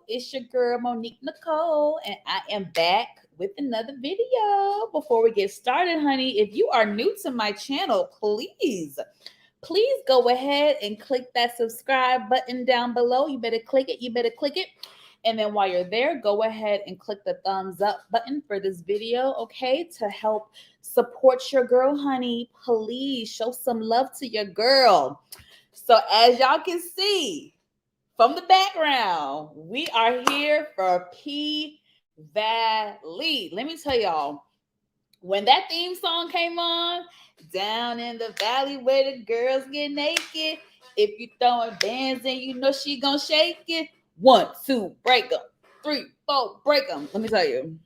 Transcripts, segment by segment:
It's your girl Monique Nicole, and I am back with another video. Before we get started, honey, if you are new to my channel, please go ahead and click that subscribe button down below. You better click it. You better click it. And then while you're there, go ahead and click the thumbs up button for this video, okay? To help support your girl, honey. Please show some love to your girl. So as y'all can see from the background, we are here for P Valley. Let me tell y'all, when that theme song came on, down in the valley where the girls get naked, if you throwing bands and you know she gonna shake it, 1, 2, break them, 3, 4, break them. Let me tell you,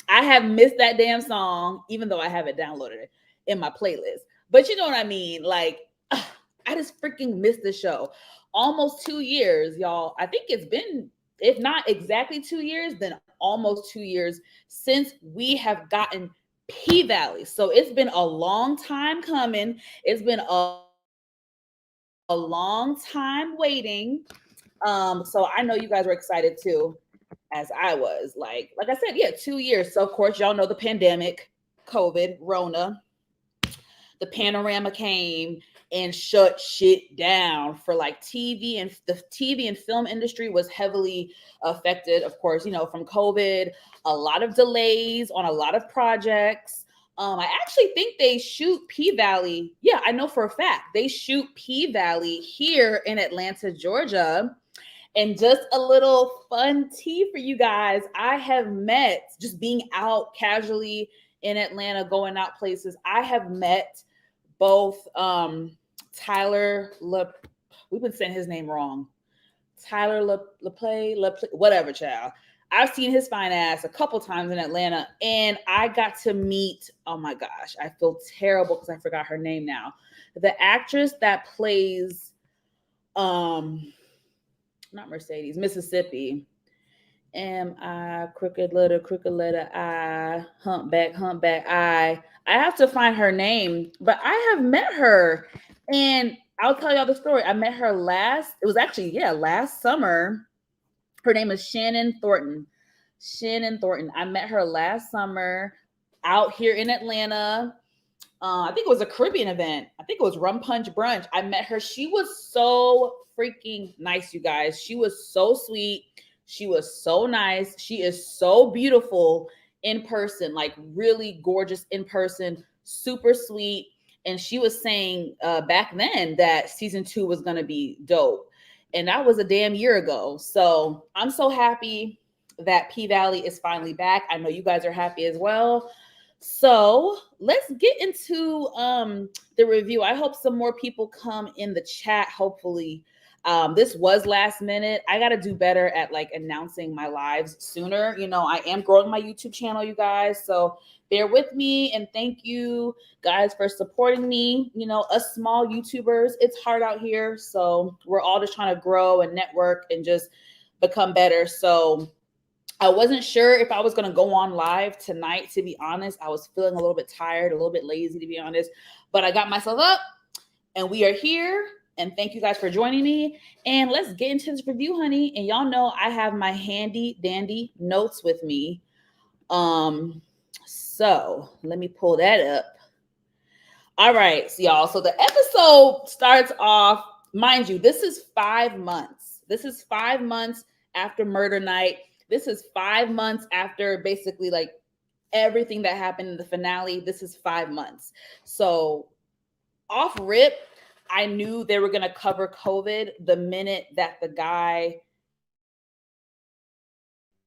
I have missed that damn song, even though I have it downloaded in my playlist. But you know what I mean? Like, I just freaking missed the show. Almost 2 years, y'all. I think it's been, if not exactly 2 years, then almost 2 years since we have gotten P Valley. So it's been a long time coming. It's been a long time waiting. So I know you guys were excited too, as I was. Like I said, yeah, 2 years. So of course, y'all know the pandemic, COVID, Rona, the panorama came and shut shit down for like TV, and the TV and film industry was heavily affected, of course, you know, from COVID, a lot of delays on a lot of projects. I actually think they shoot P Valley. Yeah, I know for a fact they shoot P Valley here in Atlanta, Georgia. And just a little fun tea for you guys. I have met, just being out casually in Atlanta, going out places, I have met both Tyler we've been saying his name wrong. Tyler LaPlay, whatever, child. I've seen his fine ass a couple times in Atlanta, and I got to meet, oh my gosh, I feel terrible because I forgot her name now. The actress that plays not Mercedes, Mississippi. M-I, crooked letter I, humpback I. I have to find her name, but I have met her, and I'll tell y'all the story. I met her last summer. Her name is Shannon Thornton. I met her last summer out here in Atlanta. I think it was a Caribbean event. I think it was Rum Punch Brunch. I met her. She was so freaking nice, you guys. She was so sweet. She was so nice. She is so beautiful in person, like really gorgeous in person, super sweet. And she was saying back then that season 2 was going to be dope. And that was a damn year ago. So I'm so happy that P Valley is finally back. I know you guys are happy as well. So let's get into the review. I hope some more people come in the chat, hopefully. This was last minute. I got to do better at like announcing my lives sooner. You know, I am growing my YouTube channel, you guys. So bear with me, and thank you guys for supporting me. You know, us small YouTubers, it's hard out here. So we're all just trying to grow and network and just become better. So I wasn't sure if I was going to go on live tonight, to be honest. I was feeling a little bit tired, a little bit lazy, to be honest. But I got myself up, and we are here. And thank you guys for joining me. And let's get into this review, honey. And y'all know I have my handy dandy notes with me. So let me pull that up. All right, so y'all. So the episode starts off, mind you, this is 5 months. This is 5 months after murder night. This is 5 months after basically like everything that happened in the finale. This is 5 months. So off rip, I knew they were going to cover COVID the minute that the guy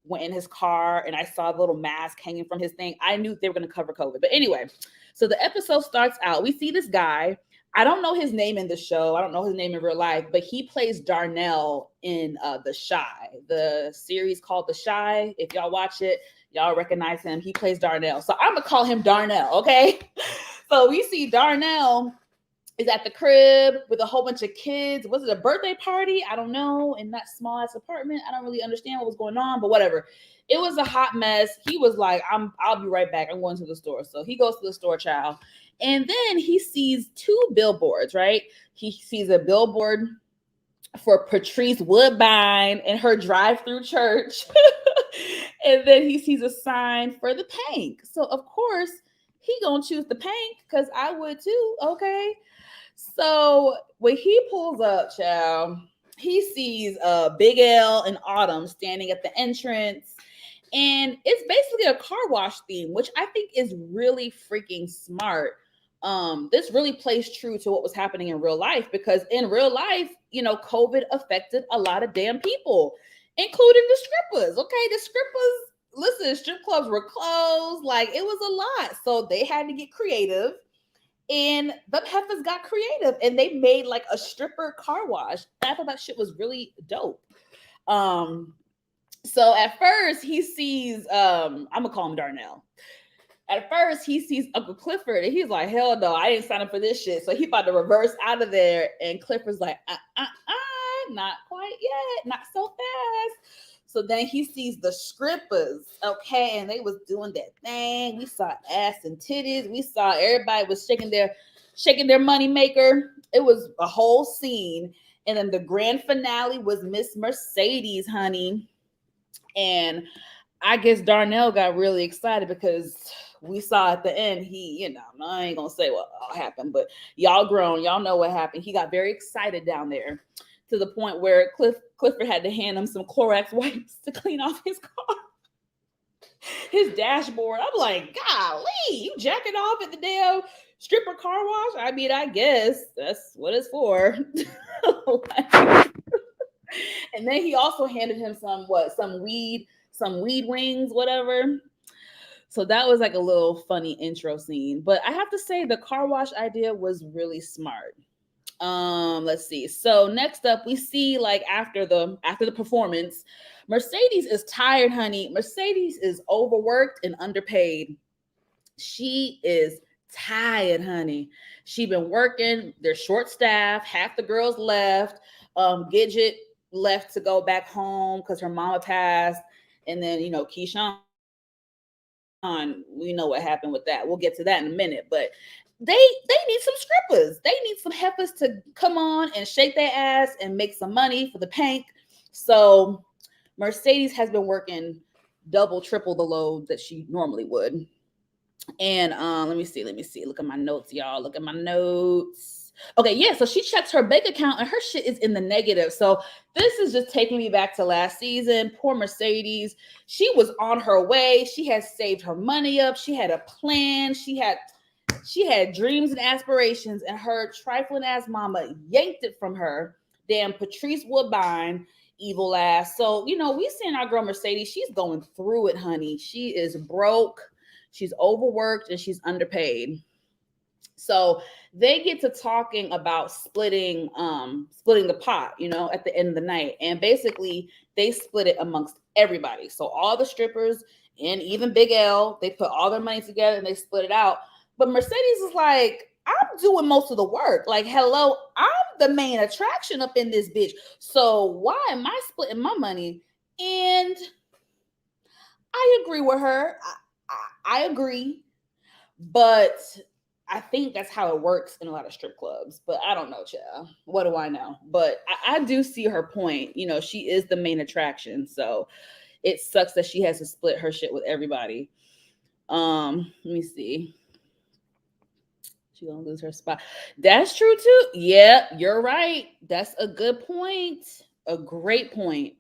went in his car and I saw the little mask hanging from his thing. I knew they were going to cover COVID. But anyway, so the episode starts out. We see this guy. I don't know his name in the show. I don't know his name in real life, but he plays Darnell in The Chi, the series called The Chi. If y'all watch it, y'all recognize him. He plays Darnell. So I'm going to call him Darnell, okay? So we see Darnell is at the crib with a whole bunch of kids. Was it a birthday party? I don't know. In that small ass apartment, I don't really understand what was going on, but whatever. It was a hot mess. He was like, I'll be right back. I'm going to the store. So he goes to the store, child. And then he sees 2 billboards, right? He sees a billboard for Patrice Woodbine and her drive-through church. And then he sees a sign for the Pank. So of course he gonna choose the Pank because I would too. Okay. So when he pulls up, child, he sees Big L and Autumn standing at the entrance. And it's basically a car wash theme, which I think is really freaking smart. This really plays true to what was happening in real life, because in real life, COVID affected a lot of damn people, including the strippers. Okay, the strippers, listen, strip clubs were closed. Like, it was a lot. So they had to get creative. And the heifers got creative and they made like a stripper car wash. And I thought that shit was really dope. So at first he sees, I'm gonna call him Darnell. At first he sees Uncle Clifford and he's like, hell no, I didn't sign up for this shit. So he about to reverse out of there. And Clifford's like, not quite yet, not so fast. So then he sees the strippers, okay, and they was doing that thing. We saw ass and titties. We saw everybody was shaking their money maker. It was a whole scene. And then the grand finale was Miss Mercedes, honey. And I guess Darnell got really excited because we saw at the end, I ain't gonna say what all happened, but y'all grown, y'all know what happened. He got very excited down there, to the point where Clifford had to hand him some Clorox wipes to clean off his car, his dashboard. I'm like, golly, you jacking off at the damn stripper car wash? I mean, I guess that's what it's for. And then he also handed him some weed wings, whatever. So that was like a little funny intro scene. But I have to say the car wash idea was really smart. Let's see. So next up, we see like after the performance, Mercedes is tired, honey. Mercedes is overworked and underpaid. She is tired, honey. She been working. They're short staffed. Half the girls left. Gidget left to go back home because her mama passed. And then, Keyshawn, we know what happened with that. We'll get to that in a minute. But they need some strippers. They need some heifers to come on and shake their ass and make some money for the Pank. So Mercedes has been working double, triple the load that she normally would. And let me see. Look at my notes, y'all. Look at my notes. Okay, yeah. So she checks her bank account and her shit is in the negative. So this is just taking me back to last season. Poor Mercedes. She was on her way. She had saved her money up. She had a plan. She had dreams and aspirations, and her trifling ass mama yanked it from her. Damn Patrice Woodbine, evil ass. So, we seeing our girl Mercedes. She's going through it, honey. She is broke. She's overworked and she's underpaid. So they get to talking about splitting the pot, at the end of the night. And basically they split it amongst everybody. So all the strippers and even Big L, they put all their money together and they split it out. But Mercedes is like, I'm doing most of the work. Like, hello, I'm the main attraction up in this bitch. So why am I splitting my money? And I agree with her. I agree. But I think that's how it works in a lot of strip clubs. But I don't know, child. What do I know? But I do see her point. She is the main attraction. So it sucks that she has to split her shit with everybody. Let me see. She gonna lose her spot. That's true too. Yeah, you're right. That's a good point. A great point.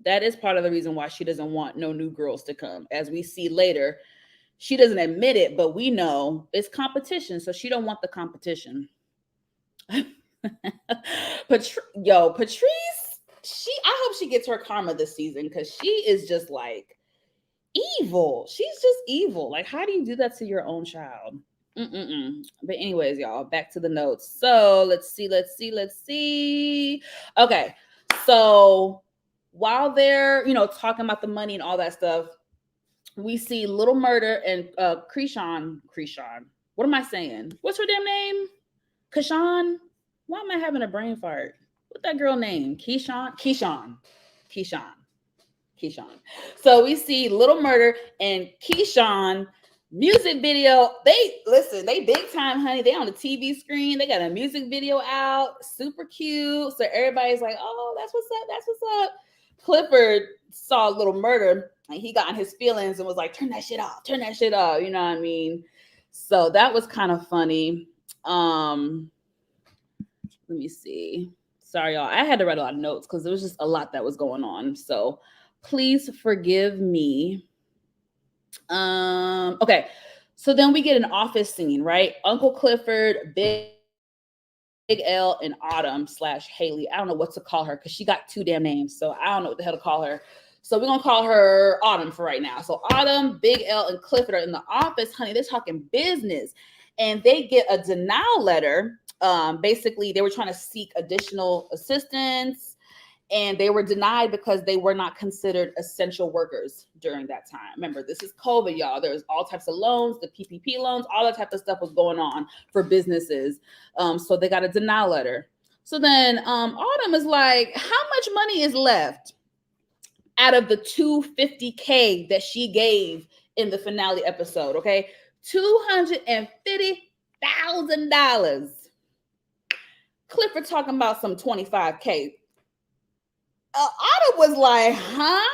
That is part of the reason why she doesn't want no new girls to come. As we see later, she doesn't admit it, but we know it's competition, so she don't want the competition. Patrice, I hope she gets her karma this season, because she is just like evil. She's just evil. Like, how do you do that to your own child? But anyways, y'all, back to the notes. So let's see. Okay, so while they're talking about the money and all that stuff, we see Lil Murda and Keyshawn. What am I saying? What's her damn name? Keyshawn? Why am I having a brain fart? What's that girl name? Keyshawn. So we see Lil Murda and Keyshawn Music video. They big time, honey. They on the TV screen. They got a music video out, super cute. So everybody's like, oh, that's what's up. That's what's up. Clifford saw Lil Murda and he got in his feelings and was like, turn that shit off. Turn that shit off. You know what I mean? So that was kind of funny. Let me see. Sorry, y'all. I had to write a lot of notes because there was just a lot that was going on. So please forgive me. Okay. So then we get an office scene, right? Uncle Clifford, Big L, and Autumn / Haley. I don't know what to call her because she got 2 damn names. So I don't know what the hell to call her. So we're going to call her Autumn for right now. So Autumn, Big L, and Clifford are in the office, honey. They're talking business. And they get a denial letter. Basically, they were trying to seek additional assistance. And they were denied because they were not considered essential workers during that time. Remember, this is COVID, y'all. There's all types of loans, the PPP loans, all that type of stuff was going on for businesses. So they got a denial letter. So then Autumn is like, how much money is left out of the $250K that she gave in the finale episode? Okay, $250,000. Clifford talking about some 25K. Autumn was like, huh?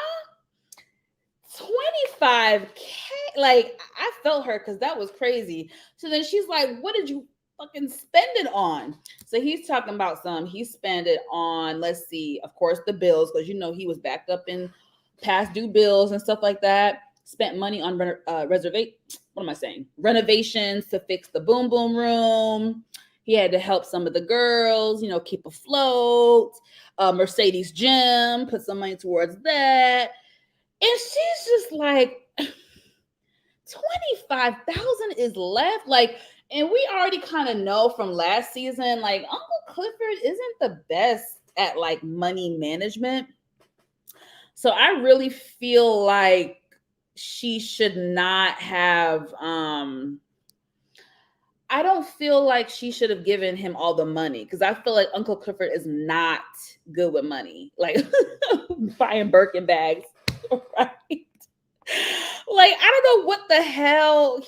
25K? Like, I felt her because that was crazy. So then she's like, what did you fucking spend it on? So he's talking about he spent it on, let's see, of course, the bills, because you know he was backed up in past due bills and stuff like that. Spent money on renovations to fix the boom boom room. He had to help some of the girls, keep afloat. Mercedes gym, put some money towards that. And she's just like, 25,000 is left. Like, and we already kind of know from last season, like Uncle Clifford isn't the best at like money management. So I really feel like she should not have, I don't feel like she should have given him all the money because I feel like Uncle Clifford is not good with money, like buying Birkin bags, right? Like, I don't know what the hell.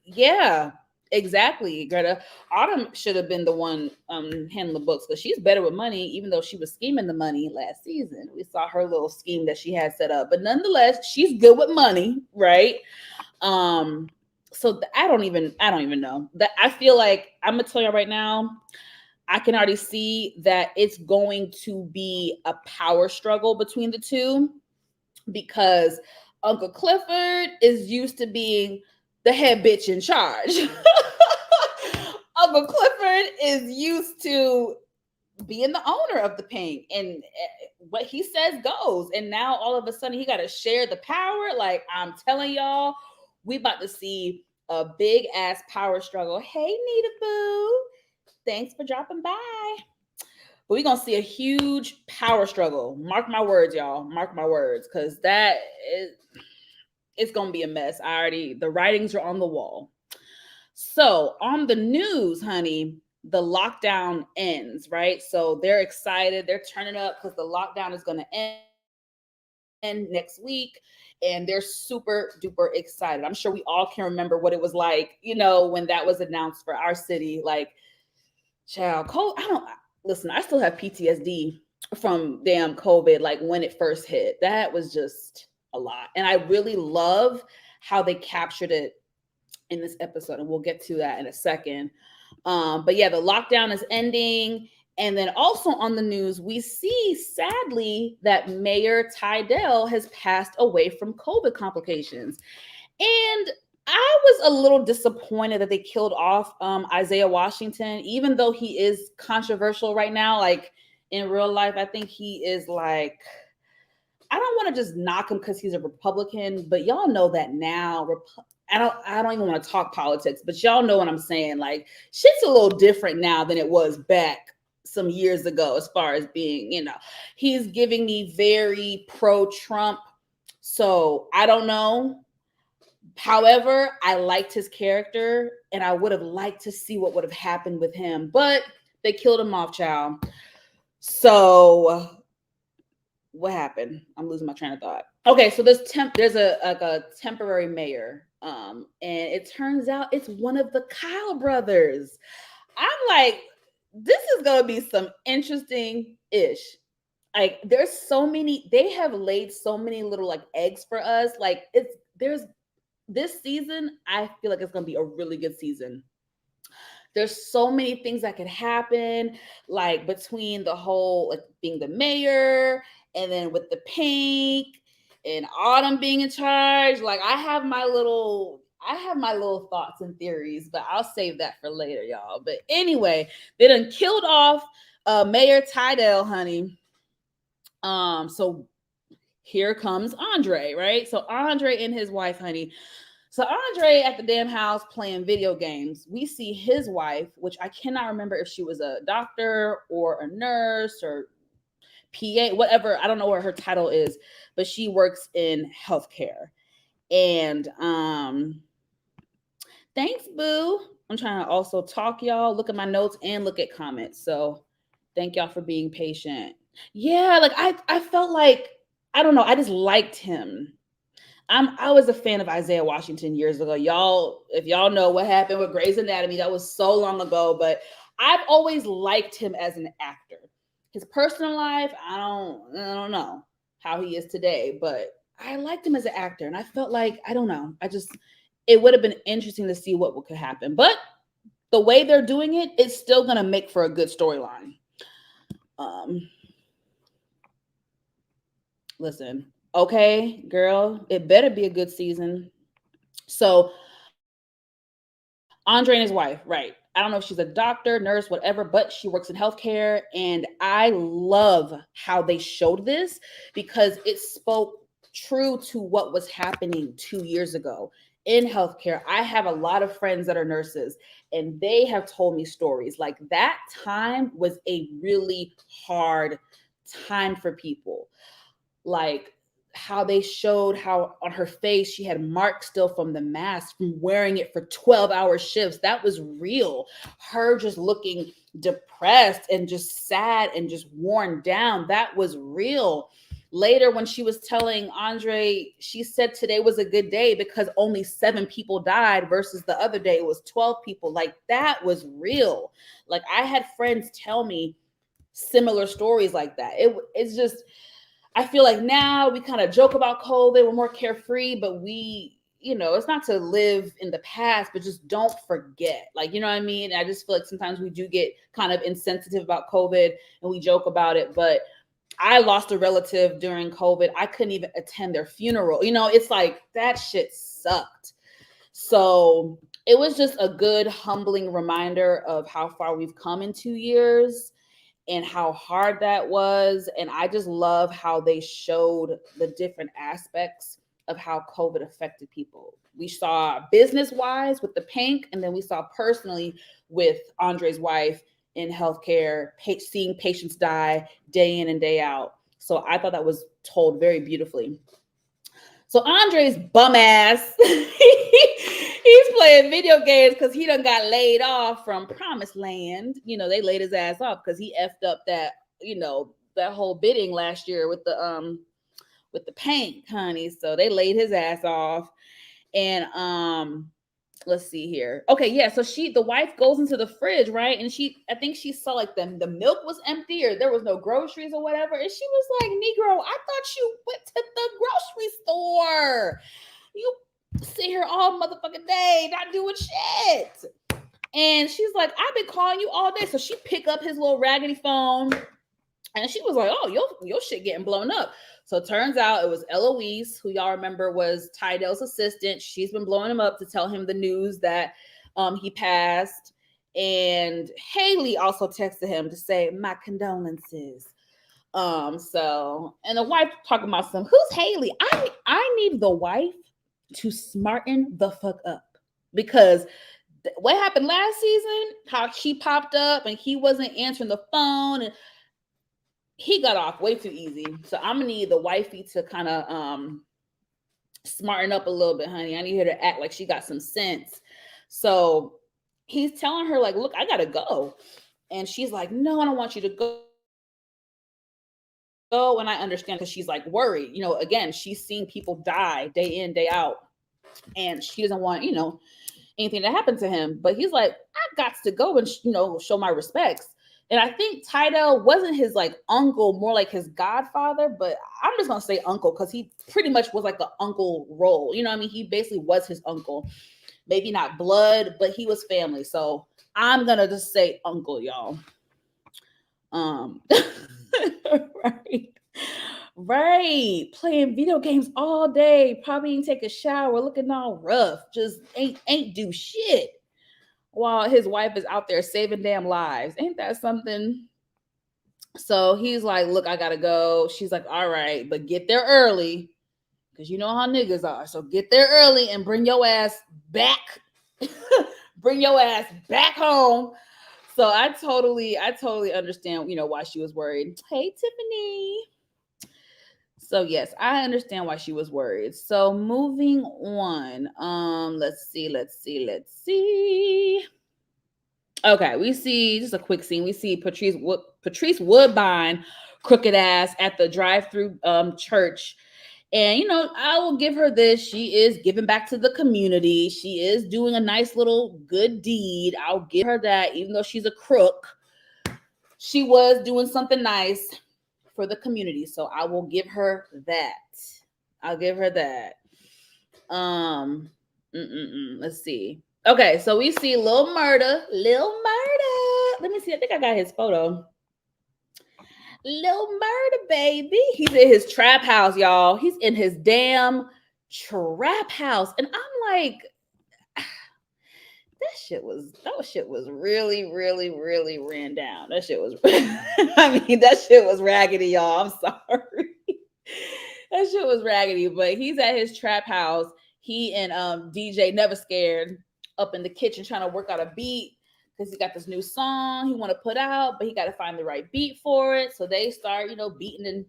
Yeah, exactly, Greta. Autumn should have been the one handling the books because she's better with money, even though she was scheming the money last season. We saw her little scheme that she had set up, but nonetheless, she's good with money, right? So I don't even know that. I feel like I'm gonna tell you right now, I can already see that it's going to be a power struggle between the two because Uncle Clifford is used to being the head bitch in charge. Uncle Clifford is used to being the owner of the pink, and what he says goes. And now all of a sudden he got to share the power. Like, I'm telling y'all, we about to see a big ass power struggle. Hey, Nita Boo, thanks for dropping by. But we're gonna see a huge power struggle. Mark my words, y'all. Mark my words, because it's gonna be a mess. The writings are on the wall. So on the news, honey, the lockdown ends, right? So they're excited. They're turning up because the lockdown is gonna end next week. And they're super duper excited. I'm sure we all can remember what it was like, when that was announced for our city. Like, child, I still have PTSD from damn COVID, like when it first hit. That was just a lot. And I really love how they captured it in this episode. And we'll get to that in a second. But yeah, the lockdown is ending. And then also on the news, we see, sadly, that Mayor Tydell has passed away from COVID complications. And I was a little disappointed that they killed off Isaiah Washington, even though he is controversial right now. Like, in real life, I think he is like, I don't want to just knock him because he's a Republican, but y'all know that now. I don't even want to talk politics, but y'all know what I'm saying. Like, shit's a little different now than it was back some years ago, as far as being, he's giving me very pro-Trump. So I don't know. However, I liked his character and I would have liked to see what would have happened with him, but they killed him off, child. So what happened? I'm losing my train of thought. Okay, so there's a temporary mayor And it turns out it's one of the Kyle brothers. I'm like, this is gonna be some interesting ish. Like, there's so many, they have laid so many little like eggs for us. Like, there's this season, I feel like it's gonna be a really good season. There's so many things that could happen, like between the whole like being the mayor, and then with the Pink and Autumn being in charge. Like, I have my little thoughts and theories, but I'll save that for later, y'all. But anyway, they done killed off Mayor Tydell, honey. So here comes Andre, right? So Andre and his wife, honey. So Andre at the damn house playing video games. We see his wife, which I cannot remember if she was a doctor or a nurse or PA, whatever. I don't know what her title is, but she works in healthcare. And thanks, boo. I'm trying to also talk, y'all, look at my notes and look at comments. So thank y'all for being patient. Yeah, like I felt like, I don't know, I just liked him. I was a fan of Isaiah Washington years ago. Y'all, if y'all know what happened with Grey's Anatomy, that was so long ago, but I've always liked him as an actor. His personal life, I don't know how he is today, but I liked him as an actor, and I felt like, I don't know, it would have been interesting to see what could happen. But the way they're doing it, it's still gonna make for a good storyline. Listen, okay, girl, it better be a good season. So Andre and his wife, right? I don't know if she's a doctor, nurse, whatever, but she works in healthcare. And I love how they showed this because it spoke true to what was happening 2 years ago in healthcare. I have a lot of friends that are nurses, and they have told me stories like that time was a really hard time for people. Like, how they showed how on her face she had marks still from the mask from wearing it for 12-hour shifts. That was real. Her just looking depressed and just sad and just worn down. That was real. Later, when she was telling Andre, she said today was a good day because only 7 people died versus the other day it was 12 people. Like, that was real. Like, I had friends tell me similar stories like that. It's just, I feel like now we kind of joke about COVID. We're more carefree, but it's not to live in the past, but just don't forget. Like, you know what I mean? I just feel like sometimes we do get kind of insensitive about COVID and we joke about it. But I lost a relative during COVID. I couldn't even attend their funeral. It's like that shit sucked. So it was just a good, humbling reminder of how far we've come in 2 years and how hard that was. And I just love how they showed the different aspects of how COVID affected people. We saw business wise with the Pink, and then we saw personally with Andre's wife in healthcare, seeing patients die day in and day out. So I thought that was told very beautifully. So Andre's bum ass, he's playing video games because he done got laid off from Promised Land. They laid his ass off because he effed up that whole bidding last year with the Paint, honey. So they laid his ass off. And let's see here. Okay, yeah. So the wife goes into the fridge, right? And I think she saw like the milk was empty or there was no groceries or whatever. And she was like, Negro, I thought you went to the grocery store. You sit here all motherfucking day, not doing shit. And she's like, I've been calling you all day. So she picked up his little raggedy phone and she was like, oh, your shit getting blown up. So it turns out it was Eloise, who y'all remember was Tydell's assistant. She's been blowing him up to tell him the news that he passed. And Haley also texted him to say, my condolences. So, and the wife talking about who's Haley? I need the wife to smarten the fuck up because what happened last season, how she popped up and he wasn't answering the phone and he got off way too easy. So I'm gonna need the wifey to kind of smarten up a little bit, honey. I need her to act like she got some sense. So he's telling her, like, look, I gotta go. And she's like, no, I don't want you to go. And I understand because she's like worried. Again, she's seeing people die day in, day out. and she doesn't want, anything to happen to him. But he's like, I got to go and show my respects. And I think Tydell wasn't his like uncle, more like his godfather, but I'm just gonna say uncle because he pretty much was like the uncle role. You know what I mean? He basically was his uncle. Maybe not blood, but he was family. So I'm gonna just say uncle, y'all. Right. Right. Playing video games all day, probably ain't take a shower, looking all rough, just ain't do shit while his wife is out there saving damn lives. Ain't that something? So he's like, look, I gotta go. She's like, all right, but get there early. Cause you know how niggas are. So get there early and bring your ass back. Bring your ass back home. So I totally understand, why she was worried. Hey, Tiffany. So yes, I understand why she was worried. So moving on. Let's see. Okay, we see just a quick scene. We see Patrice Woodbine, crooked ass, at the drive-through church. And I will give her this. She is giving back to the community. She is doing a nice little good deed. I'll give her that, even though she's a crook. She was doing something nice for the community. So I will give her that. I'll give her that. Let's see. Okay, so we see Lil Murda. Let me see. I think I got his photo. Lil Murda, baby. He's in his trap house, y'all. He's in his damn trap house. And I'm like, that shit was really, really, really ran down. That shit was that shit was raggedy, y'all. I'm sorry. That shit was raggedy, but he's at his trap house. He and DJ Never Scared up in the kitchen trying to work out a beat because he got this new song he want to put out, but he got to find the right beat for it. So they start, beating and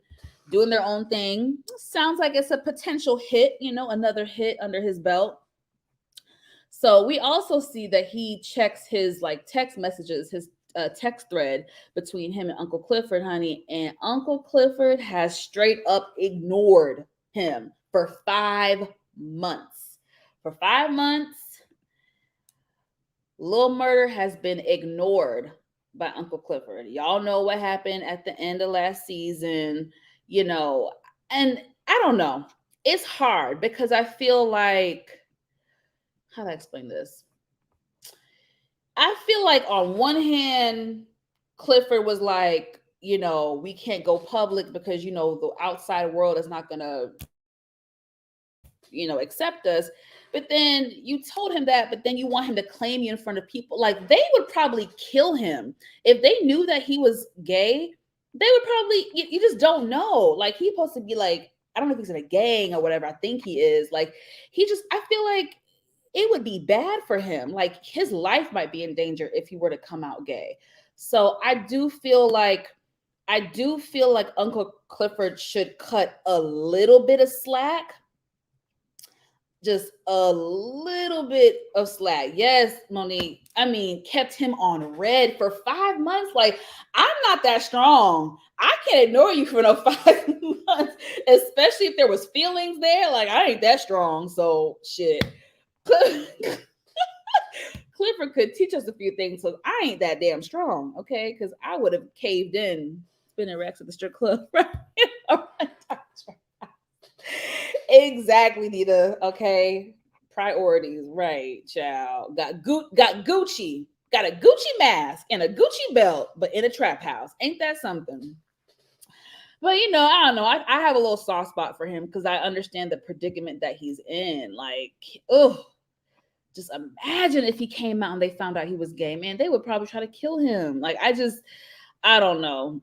doing their own thing. Sounds like it's a potential hit, another hit under his belt. So we also see that he checks his like text messages, his text thread between him and Uncle Clifford, honey. And Uncle Clifford has straight up ignored him for 5 months. For 5 months, Lil Murda has been ignored by Uncle Clifford. Y'all know what happened at the end of last season, and I don't know. It's hard because I feel like, how do I explain this? I feel like on one hand, Clifford was like, we can't go public because, the outside world is not going to, accept us. But then you told him that, but then you want him to claim you in front of people. Like, they would probably kill him. If they knew that he was gay, they would probably, you just don't know. Like, he's supposed to be like, I don't know if he's in a gang or whatever. I think he is. Like, I feel like it would be bad for him. Like, his life might be in danger if he were to come out gay. So I do feel like Uncle Clifford should cut a little bit of slack. Just a little bit of slack. Yes, Monique. I mean, kept him on red for 5 months. Like, I'm not that strong. I can't ignore you for no 5 months, especially if there was feelings there. Like, I ain't that strong. So shit. Clifford could teach us a few things, so I ain't that damn strong, okay? Because I would have caved in, spinning racks at the strip club. Exactly, Nita. Okay, priorities, right, child. Got Gucci, got a Gucci mask and a Gucci belt, but in a trap house. Ain't that something? But I don't know. I have a little soft spot for him because I understand the predicament that he's in. Like, just imagine if he came out and they found out he was gay, man. They would probably try to kill him. Like, I don't know.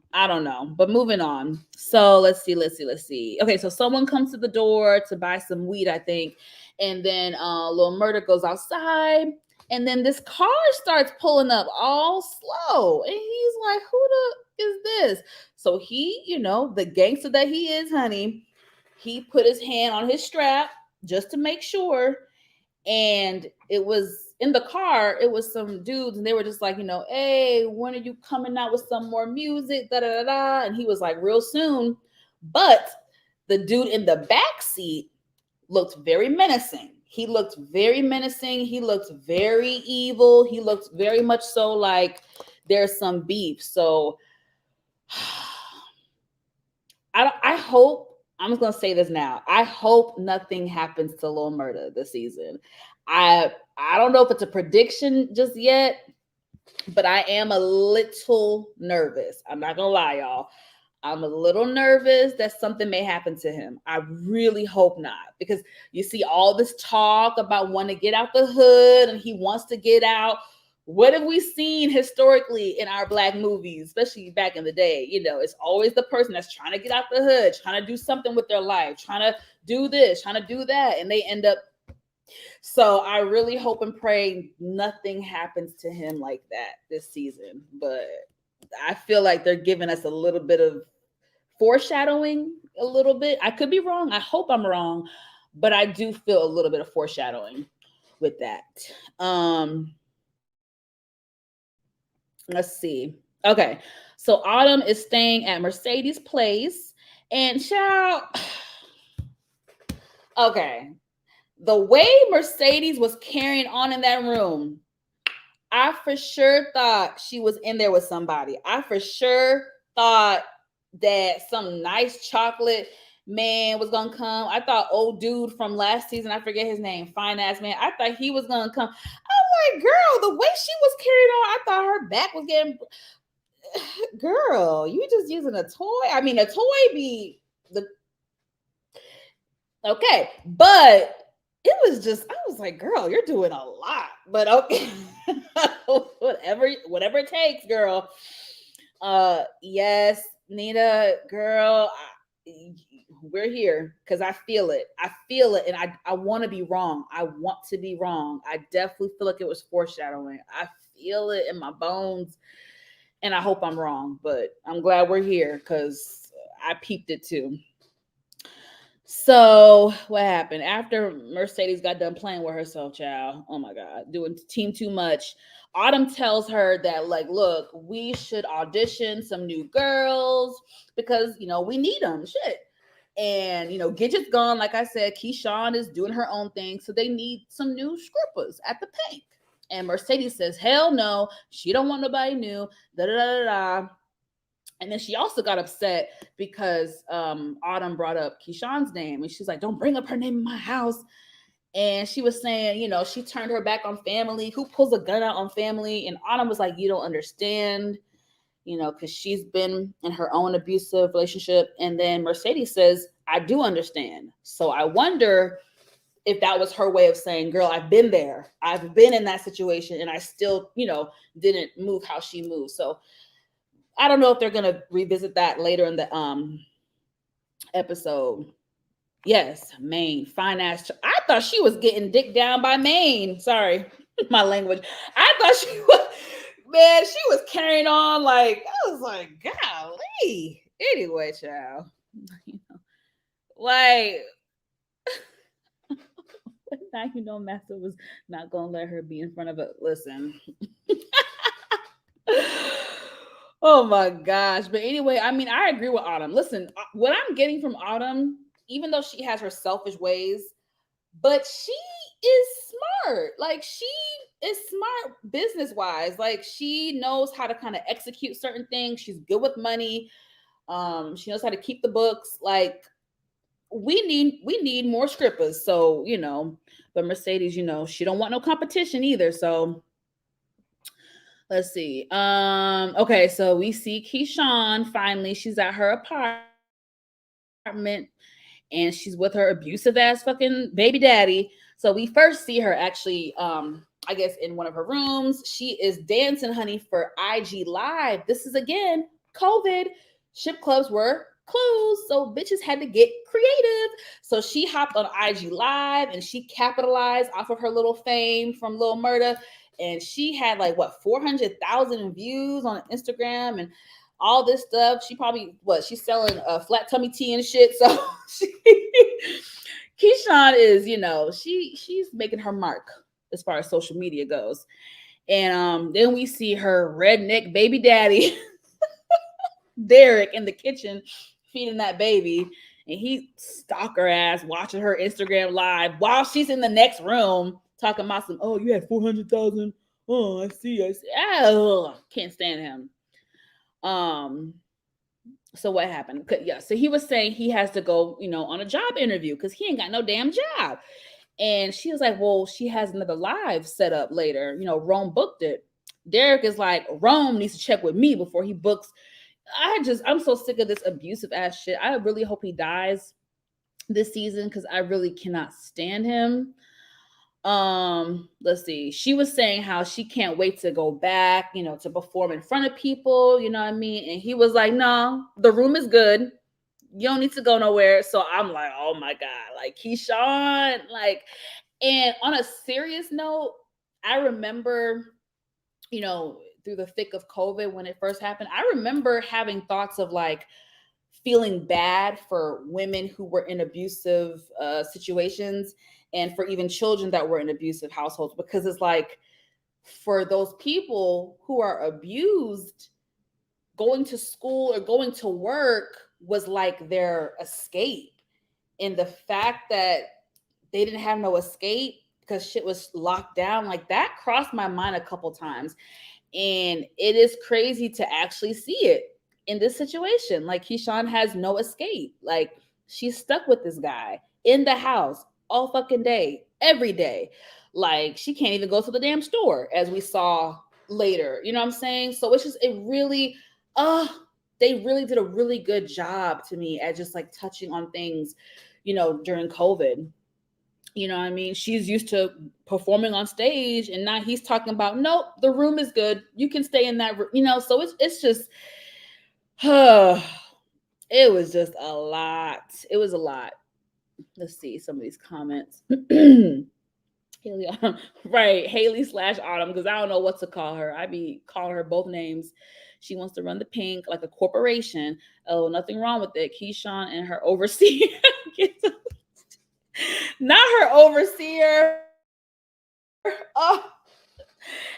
But moving on. So let's see. Okay, so someone comes to the door to buy some weed, I think. And then Lil Murda goes outside. And then this car starts pulling up all slow. And he's like, who the is this? So he, the gangster that he is, honey, he put his hand on his strap just to make sure. And it was in the car, it was some dudes, and they were just like, hey, when are you coming out with some more music? Da da da da. And he was like, real soon. But the dude in the back seat looked very menacing. He looked very menacing. He looked very evil. He looked very much so like there's some beef. So I hope, I'm just gonna say this now. I hope nothing happens to Lil Murda this season. I don't know if it's a prediction just yet, but I am a little nervous. I'm not gonna lie, y'all. I'm a little nervous that something may happen to him. I really hope not, because you see all this talk about wanting to get out the hood and he wants to get out. What have we seen historically in our Black movies, especially back in the day? You know, it's always the person that's trying to get out the hood, trying to do something with their life, trying to do this, trying to do that, and they end up. So I really hope and pray nothing happens to him like that this season. But I feel like they're giving us a little bit of foreshadowing, a little bit. I could be wrong. I hope I'm wrong, but I do feel a little bit of foreshadowing with that. Let's see. Okay. So Autumn is staying at Mercedes' place, and child, okay. The way Mercedes was carrying on in that room, I for sure thought she was in there with somebody. I for sure thought that some nice chocolate man was gonna come. I thought old dude from last season, I forget his name, fine ass man. I thought he was gonna come. I'm like, girl, the way she was carried on, I thought her back was getting. Girl, you just using a toy. I mean, a toy be the okay, but it was just, I was like, girl, you're doing a lot, but okay. whatever it takes, girl. Yes, Nina, girl, we're here because I feel it. And I want to be wrong. I want to be wrong. I definitely feel like it was foreshadowing. I feel it in my bones, and I hope I'm wrong, but I'm glad we're here because I peeped it too. So what happened after Mercedes got done playing with herself, child? Oh my God, doing team too much. Autumn tells her that, like, look, we should audition some new girls because, you know, we need them. Shit. And, you know, Gidget's gone. Like I said, Keyshawn is doing her own thing. So they need some new scrippers at the Pink. And Mercedes says, hell no, she don't want nobody new. Da da da da. And then she also got upset because Autumn brought up Keyshawn's name. And she's like, don't bring up her name in my house. And she was saying, you know, she turned her back on family. Who pulls a gun out on family? And Autumn was like, you don't understand, you know, because she's been in her own abusive relationship. And then Mercedes says, I do understand. So I wonder if that was her way of saying, girl, I've been there. I've been in that situation and I still, you know, didn't move how she moved. So I don't know if they're gonna revisit that later in the episode. Yes, Maine, fine ass. I thought she was getting dick down by Maine. Sorry, my language. I thought she was, man, she was carrying on like, I was like, golly. Anyway, child, you know, like now you know Master was not gonna let her be in front of it. Listen. Oh my gosh. But anyway, I mean, I agree with Autumn. Listen, what I'm getting from Autumn, even though she has her selfish ways, but she is smart. Like, she is smart business wise. Like, she knows how to kind of execute certain things. She's good with money. She knows how to keep the books. Like, we need more strippers. So, you know, but Mercedes, you know, she don't want no competition either. So let's see. Okay, so we see Keyshawn finally. She's at her apartment and she's with her abusive ass fucking baby daddy. So we first see her actually, I guess in one of her rooms. She is dancing, honey, for IG Live. This is again COVID. Strip clubs were closed, so bitches had to get creative. So she hopped on IG Live and she capitalized off of her little fame from Lil Murda. And she had like what 400,000 views on Instagram and all this stuff. She probably she's selling flat tummy tea and shit. So Keyshawn is, you know, she's making her mark as far as social media goes. And then we see her redneck baby daddy Derek in the kitchen feeding that baby. and he stalk her ass, watching her Instagram live while she's in the next room talking about some, oh, you had 400,000. Oh, I see. Oh, can't stand him. So what happened? Yeah, so he was saying he has to go, on a job interview because he ain't got no damn job. And she was like, well, she has another live set up later. Rome booked it. Derek is like, Rome needs to check with me before he books. I'm so sick of this abusive ass shit. I really hope he dies this season because I really cannot stand him. Let's see. She was saying how she can't wait to go back, to perform in front of people, you know what I mean? And he was like, no, the room is good. You don't need to go nowhere. So I'm like, oh my God, like Keyshawn, like, and on a serious note, I remember, through the thick of COVID when it first happened, I remember having thoughts of like feeling bad for women who were in abusive situations and for even children that were in abusive households, because it's like for those people who are abused, going to school or going to work was like their escape. And the fact that they didn't have no escape because shit was locked down, like that crossed my mind a couple times. And it is crazy to actually see it in this situation. Like Keyshawn has no escape. Like she's stuck with this guy in the house all fucking day, every day. Like she can't even go to the damn store, as we saw later. You know what I'm saying? So it's just, they really did a really good job to me at just like touching on things, during COVID. You know what I mean? She's used to performing on stage, and now he's talking about, nope, the room is good. You can stay in that room. So it's just, it was just a lot. It was a lot. Let's see some of these comments. Haley Autumn, right? Haley/Autumn, because I don't know what to call her. I be calling her both names. She wants to run the pink like a corporation. Oh, nothing wrong with it. Keyshawn and her overseer. Not her overseer. Oh,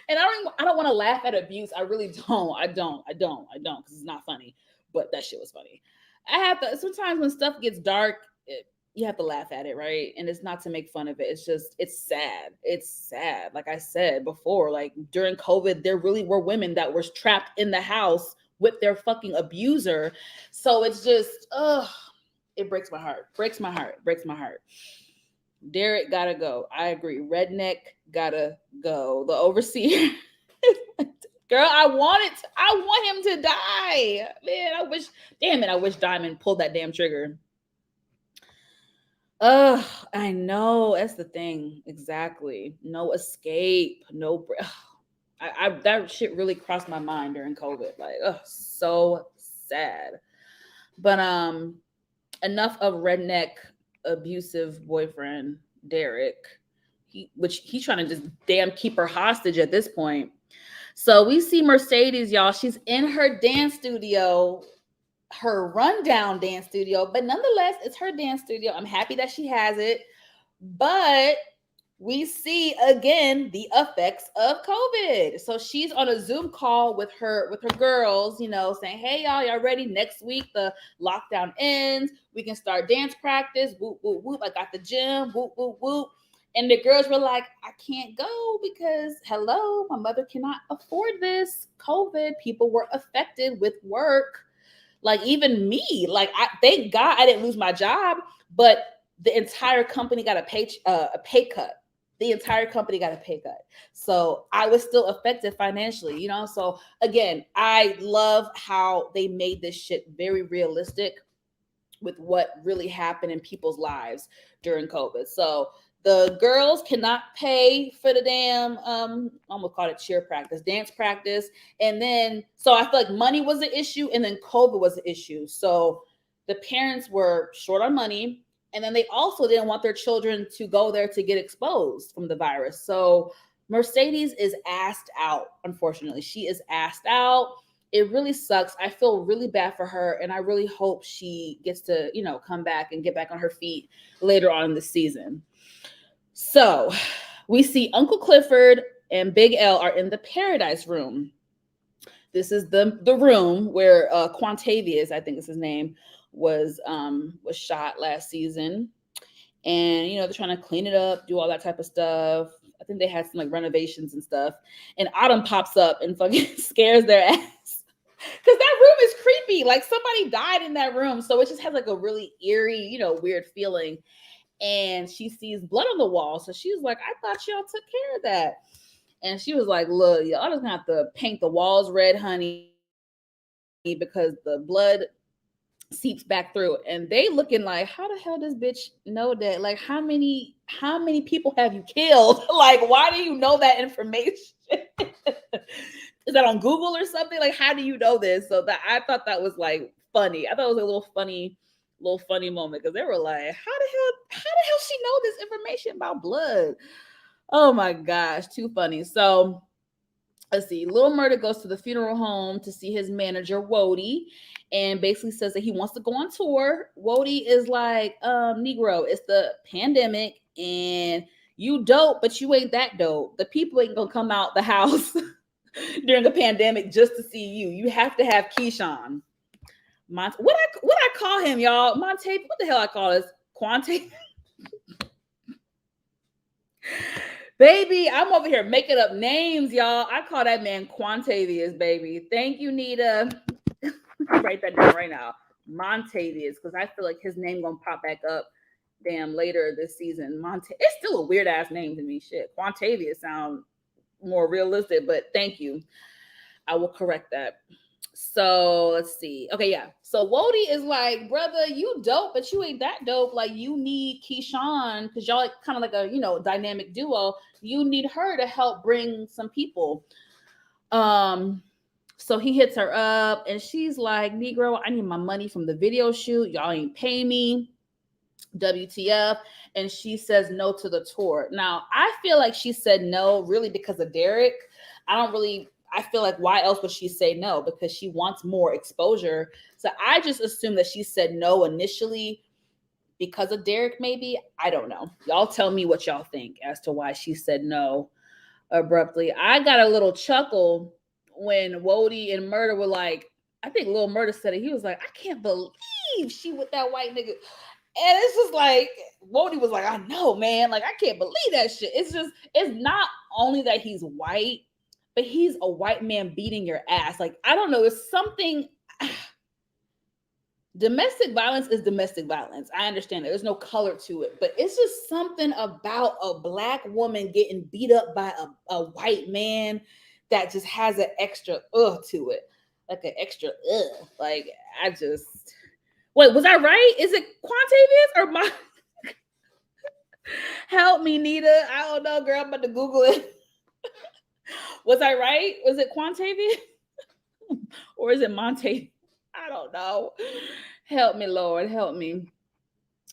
and I don't want to laugh at abuse. I really don't. I don't, because it's not funny. But that shit was funny. I have to, sometimes when stuff gets dark, you have to laugh at it, right? And it's not to make fun of it. It's just, it's sad. It's sad. Like I said before, like during COVID, there really were women that were trapped in the house with their fucking abuser. So it's just, it breaks my heart. Breaks my heart. Derek gotta go. I agree. Redneck gotta go. The overseer. Girl, I want him to die. Man, I wish Diamond pulled that damn trigger. I know. That's the thing. Exactly. No escape. No. That shit really crossed my mind during COVID. Like, so sad. But enough of redneck abusive boyfriend Derek. He's trying to just damn keep her hostage at this point. So we see Mercedes, y'all. She's in her dance studio, her rundown dance studio, but nonetheless, it's her dance studio. I'm happy that she has it, but we see again the effects of COVID. So she's on a Zoom call with her girls, saying, "Hey y'all ready? Next week the lockdown ends. We can start dance practice. Whoop whoop whoop. I got the gym. Whoop whoop whoop." And the girls were like, "I can't go because hello, my mother cannot afford this. COVID. People were affected with work. Like even me. Like thank God I didn't lose my job, but the entire company got a pay cut." The entire company got a pay cut. So I was still affected financially, So again, I love how they made this shit very realistic with what really happened in people's lives during COVID. So the girls cannot pay for the damn, I'm gonna call it cheer practice, dance practice. And then, so I feel like money was an issue and then COVID was an issue. So the parents were short on money. And then they also didn't want their children to go there to get exposed from the virus. So Mercedes is asked out, unfortunately. She is asked out. It really sucks. I feel really bad for her. And I really hope she gets to, come back and get back on her feet later on in the season. So we see Uncle Clifford and Big L are in the Paradise Room. This is the room where Quantavious, I think is his name, was shot last season. And they're trying to clean it up, do all that type of stuff. I think they had some like renovations and stuff. And Autumn pops up and fucking scares their ass. Because that room is creepy. Like somebody died in that room. So it just has like a really eerie, weird feeling. And she sees blood on the wall. So she was like, I thought y'all took care of that. And she was like, look, y'all just gonna have to paint the walls red, honey, because the blood seeps back through. And they looking like, how the hell does bitch know that? Like, how many people have you killed? Like, why do you know that information? Is that on Google or something? Like, how do you know this? So that I thought that was like funny. I thought it was a little funny moment, because they were like, how the hell she know this information about blood? Oh my gosh, too funny. So let's see. Lil Murda goes to the funeral home to see his manager, Wody, and basically says that he wants to go on tour. Wody is like, Negro, it's the pandemic and you dope, but you ain't that dope. The people ain't gonna come out the house during a pandemic just to see you. You have to have Keyshawn. What I call him, y'all? Monte, what the hell I call this? Quante? Baby, I'm over here making up names, y'all. I call that man Quantavious, baby. Thank you, Nita. Write that down right now. Montavious, because I feel like his name gonna pop back up later this season. It's still a weird ass name to me. Shit. Quantavious sounds more realistic, but thank you. I will correct that. So let's see. Okay, yeah. So Wody is like, brother, you dope, but you ain't that dope. Like, you need Keyshawn, because y'all like kind of like a dynamic duo. You need her to help bring some people. So he hits her up and she's like, Negro, I need my money from the video shoot. Y'all ain't pay me. WTF. And she says no to the tour. Now, I feel like she said no really because of Derek. I feel like why else would she say no? Because she wants more exposure. So I just assume that she said no initially because of Derek, maybe. I don't know. Y'all tell me what y'all think as to why she said no abruptly. I got a little chuckle when Wody and Murda were like, I think Lil Murda said it. He was like, I can't believe she with that white nigga. And it's just like, Wody was like, I know, man. Like, I can't believe that shit. It's not only that he's white, but he's a white man beating your ass. Like, I don't know. It's something. Domestic violence is domestic violence. I understand that. There's no color to it. But it's just something about a Black woman getting beat up by a white man that just has an extra to it. Like an extra Like, I just... Wait, was I right? Is it Quantavious or my... Help me, Nita. I don't know, girl. I'm about to Google it. Was I right? Was it Quantavious? Or is it Monte? I don't know. Help me, Lord. Help me.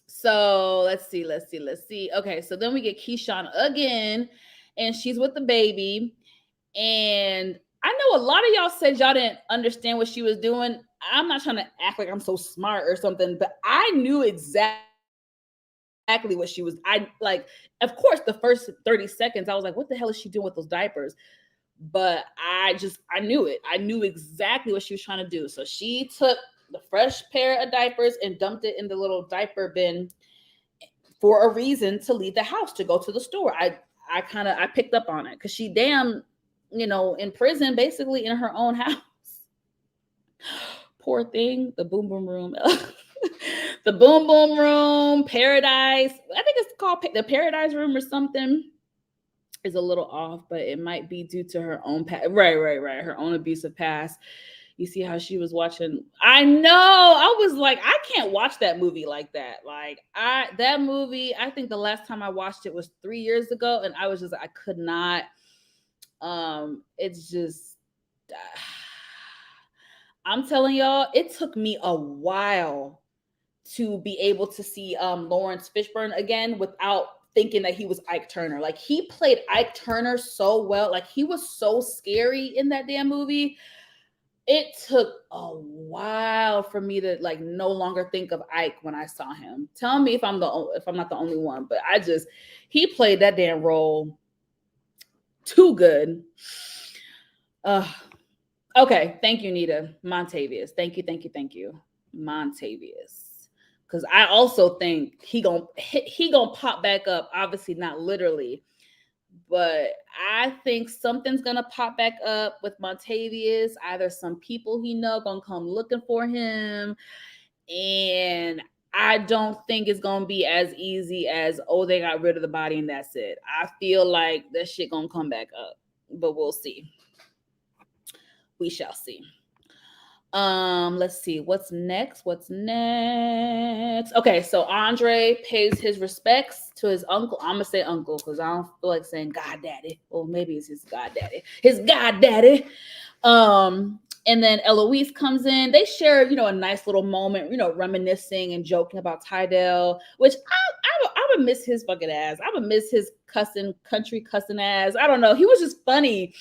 So let's see. Okay, so then we get Keyshawn again, and she's with the baby. And I know a lot of y'all said y'all didn't understand what she was doing. I'm not trying to act like I'm so smart or something, but I knew exactly what she was. Of course, the first 30 seconds, I was like, what the hell is she doing with those diapers? But I knew it. I knew exactly what she was trying to do. So she took the fresh pair of diapers and dumped it in the little diaper bin for a reason, to leave the house, to go to the store. I picked up on it, because she in prison, basically in her own house. Poor thing. The boom boom room. The boom boom room, paradise. I think it's called the paradise room or something. Is a little off, but it might be due to her own right, her own abusive past. You see how she was watching. I know. I was like, I can't watch that movie like that. Like, that movie, I think the last time I watched it was 3 years ago, and I was just, I could not. It's just, I'm telling y'all, it took me a while to be able to see Lawrence Fishburne again without thinking that he was Ike Turner. Like, he played Ike Turner so well. Like, he was so scary in that damn movie. It took a while for me to no longer think of Ike when I saw him. Tell me if I'm not the only one, but he played that damn role too good. Okay, thank you, Nita. Montavious. Thank you. Montavious, because I also think he gonna pop back up. Obviously, not literally, but I think something's gonna pop back up with Montavious. Either some people he know gonna come looking for him, and I don't think it's gonna be as easy as, oh, they got rid of the body and that's it. I feel like that shit gonna come back up, but we'll see. We shall see. Let's see what's next. Okay, so Andre pays his respects to his uncle. I'm gonna say uncle because I don't feel like saying god daddy. Or maybe it's his god daddy. His god daddy. And then Eloise comes in. They share, a nice little moment, reminiscing and joking about Tydell, which I would miss his fucking ass. I would miss his country cussing ass. I don't know. He was just funny.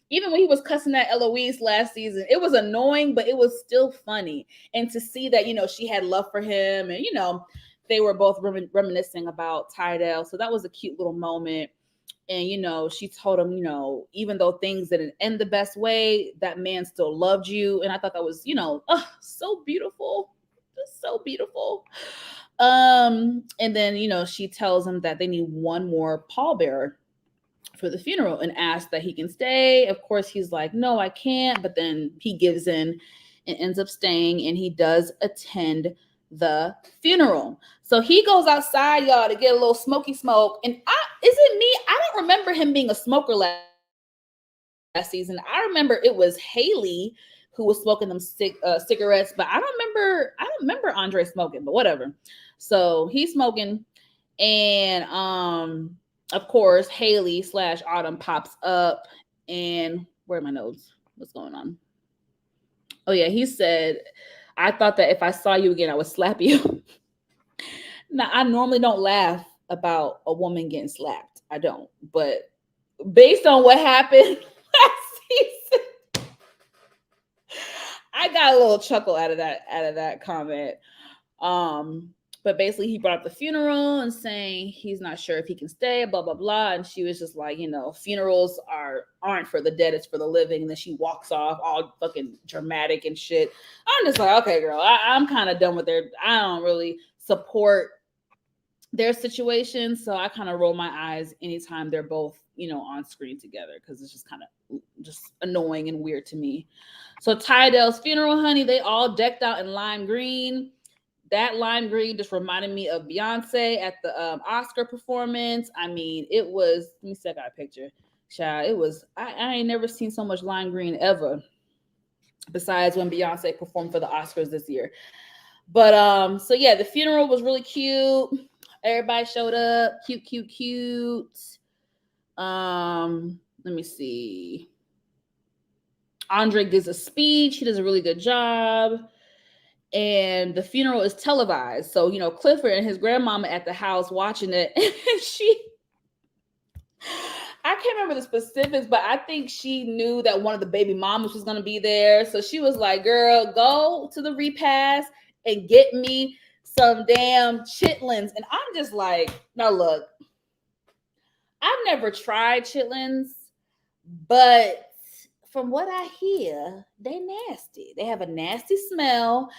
Even when he was cussing at Eloise last season, it was annoying, but it was still funny. And to see that, she had love for him and, they were both reminiscing about Tydell. So that was a cute little moment. And, she told him, even though things didn't end the best way, that man still loved you. And I thought that was, so beautiful. Just so beautiful. And then, she tells him that they need one more pallbearer for the funeral and asks that he can stay. Of course, he's like, no, I can't. But then he gives in and ends up staying, and he does attend the funeral. So he goes outside, y'all, to get a little smoky smoke. And is it me? I don't remember him being a smoker last season. I remember it was Haley who was smoking them cigarettes, but I don't remember Andre smoking, but whatever. So he's smoking, and of course, Haley / Autumn pops up, and where are my notes? What's going on? Oh yeah, he said, I thought that if I saw you again, I would slap you. Now, I normally don't laugh about a woman getting slapped. I don't. But based on what happened last season, I got a little chuckle out of that comment. But basically he brought up the funeral and saying he's not sure if he can stay, blah, blah, blah. And she was just like, funerals aren't for the dead, it's for the living. And then she walks off all fucking dramatic and shit. I'm just like, okay, girl, I'm kind of done with I don't really support their situation. So I kind of roll my eyes anytime they're both, on screen together, because it's just kind of just annoying and weird to me. So Tydell's funeral, honey, they all decked out in lime green. That lime green just reminded me of Beyonce at the Oscar performance. I mean, it was, let me see, I got a picture. Child, it was, I ain't never seen so much lime green ever, besides when Beyonce performed for the Oscars this year. But so yeah, the funeral was really cute. Everybody showed up, cute. Let me see. Andre gives a speech. He does a really good job. And the funeral is televised. So, Clifford and his grandmama at the house watching it. And I can't remember the specifics, but I think she knew that one of the baby mamas was going to be there. So she was like, girl, go to the repast and get me some damn chitlins. And I'm just like, now look, I've never tried chitlins, but from what I hear, they nasty. They have a nasty smell.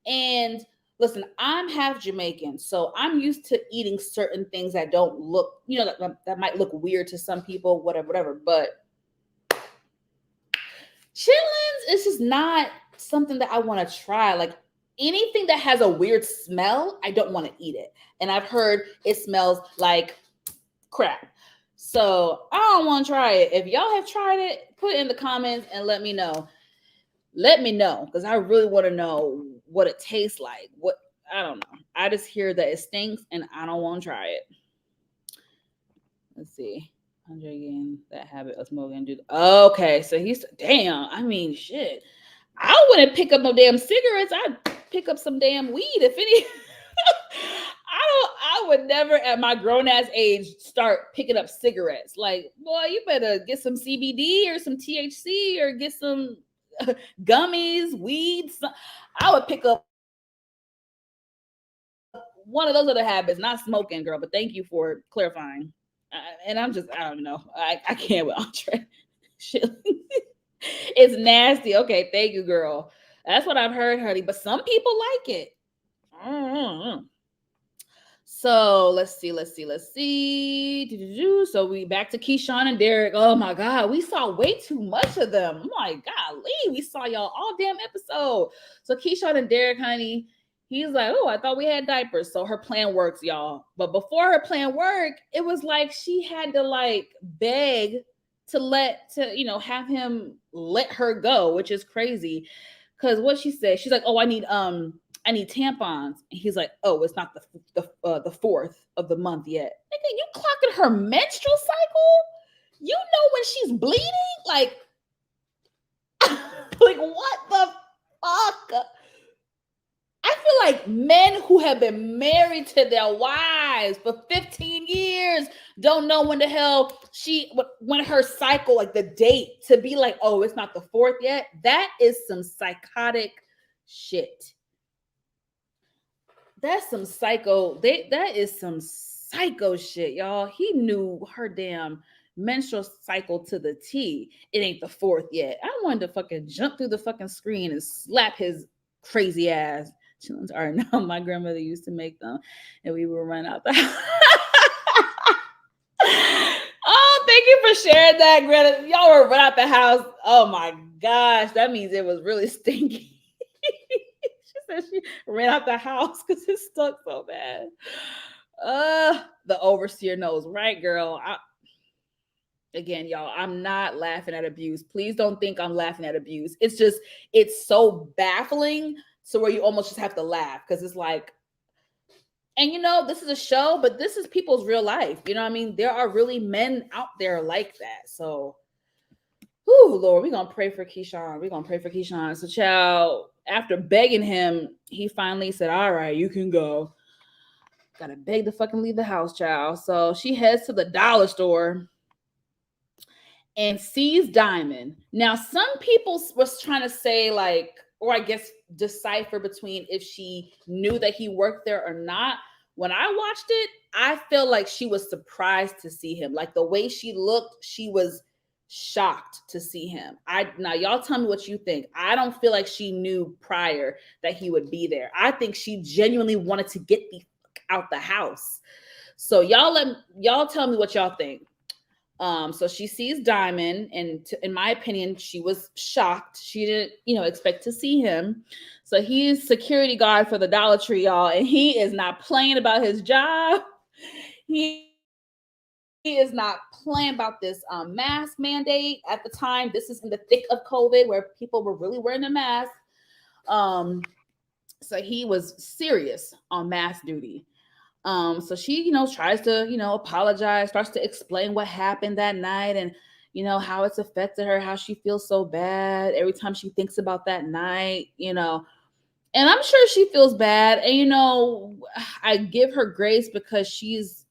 And listen, I'm half Jamaican, so I'm used to eating certain things that don't look, that might look weird to some people, whatever. But chitlins is just not something that I want to try. Like anything that has a weird smell, I don't want to eat it. And I've heard it smells like crap. So I don't want to try it. If y'all have tried it, put it in the comments and let me know. Let me know, because I really want to know what it tastes like. I don't know. I just hear that it stinks and I don't want to try it. Let's see. Andre again, that habit of smoking. Okay, so damn. I mean, shit. I wouldn't pick up no damn cigarettes. I'd pick up some damn weed, if any. I would never at my grown ass age start picking up cigarettes. Like, boy, you better get some CBD or some THC or get some gummies, weeds. I would pick up one of those other habits, not smoking, girl. But thank you for clarifying. And I don't know. I can't with Andre. Shit. It's nasty. Okay, thank you, girl. That's what I've heard, honey. But some people like it. Mm-hmm. So let's see. So we back to Keyshawn and Derek. Oh my God, we saw way too much of them. I'm like, golly, we saw y'all all damn episode. So Keyshawn and Derek, honey, he's like, oh, I thought we had diapers. So her plan works, y'all. But before her plan worked, it was like she had to like beg to have him let her go, which is crazy. Cause what she said, she's like, oh, I need tampons. And he's like, oh, it's not the 4th of the month yet. Nigga, you clocking her menstrual cycle? You know when she's bleeding? Like, like what the fuck? I feel like men who have been married to their wives for 15 years don't know when the hell when her cycle, like the date, to be like, oh, it's not the 4th yet. That is some psychotic shit. That's some psycho. That is some psycho shit, y'all. He knew her damn menstrual cycle to the T. It ain't the 4th yet. I wanted to fucking jump through the fucking screen and slap his crazy ass. Chillins are now. My grandmother used to make them, and we would run out the house. Oh, thank you for sharing that, Greta. Y'all were run out the house. Oh my gosh, that means it was really stinky. She ran out the house because it stunk so bad. The overseer knows, right, girl? Again, y'all, I'm not laughing at abuse. Please don't think I'm laughing at abuse. It's so baffling to where you almost just have to laugh because it's like, and this is a show, but this is people's real life. You know what I mean? There are really men out there like that. So, Lord, we're going to pray for Keyshawn. We're going to pray for Keyshawn. So, child, after begging him, he finally said, all right, you can go. Gotta beg to fucking leave the house, child. So she heads to the dollar store and sees Diamond. Now, some people was trying to say like, or I guess decipher between if she knew that he worked there or not. When I watched it, I feel like she was surprised to see him. Like the way she looked, she was shocked to see him. Now y'all tell me what you think. I don't feel like she knew prior that he would be there. I think she genuinely wanted to get the fuck out the house. So y'all tell me what y'all think. So she sees Diamond, and in my opinion, she was shocked. She didn't, expect to see him. So he's security guard for the Dollar Tree, y'all, and he is not playing about his job. He is not playing about this mask mandate. At the time, this is in the thick of COVID, where people were really wearing a mask. So he was serious on mask duty. So she, tries to, apologize, starts to explain what happened that night and, how it's affected her, how she feels so bad every time she thinks about that night, and I'm sure she feels bad. And, I give her grace because she's